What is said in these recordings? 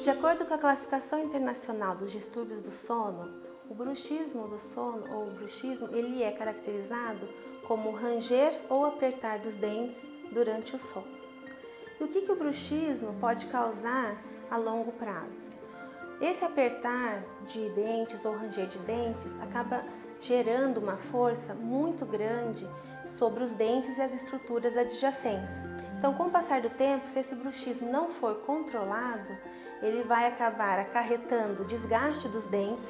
De acordo com a Classificação Internacional dos Distúrbios do Sono, o bruxismo do sono, ou o bruxismo, ele é caracterizado como ranger ou apertar dos dentes durante o sono. E o que o bruxismo pode causar a longo prazo? Esse apertar de dentes ou ranger de dentes acaba gerando uma força muito grande sobre os dentes e as estruturas adjacentes. Então, com o passar do tempo, se esse bruxismo não for controlado, ele vai acabar acarretando desgaste dos dentes,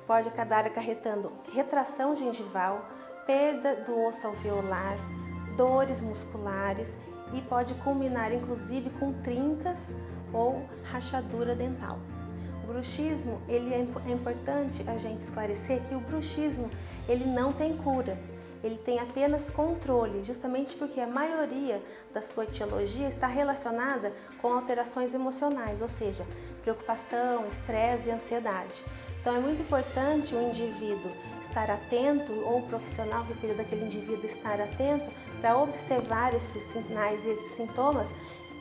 pode acabar acarretando retração gengival, perda do osso alveolar, dores musculares e pode culminar inclusive com trincas ou rachadura dental. O bruxismo, é importante a gente esclarecer que o bruxismo ele não tem cura, ele tem apenas controle, justamente porque a maioria da sua etiologia está relacionada com alterações emocionais, ou seja, preocupação, estresse e ansiedade. Então é muito importante o indivíduo estar atento, ou o profissional que cuida daquele indivíduo estar atento para observar esses sinais e esses sintomas,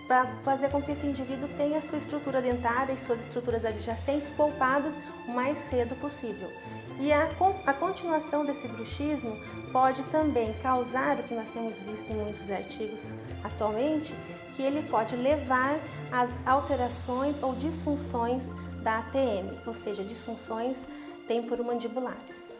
para fazer com que esse indivíduo tenha a sua estrutura dentária e suas estruturas adjacentes poupadas o mais cedo possível. E a continuação desse bruxismo pode também causar o que nós temos visto em muitos artigos atualmente, que ele pode levar às alterações ou disfunções da ATM, ou seja, disfunções temporomandibulares.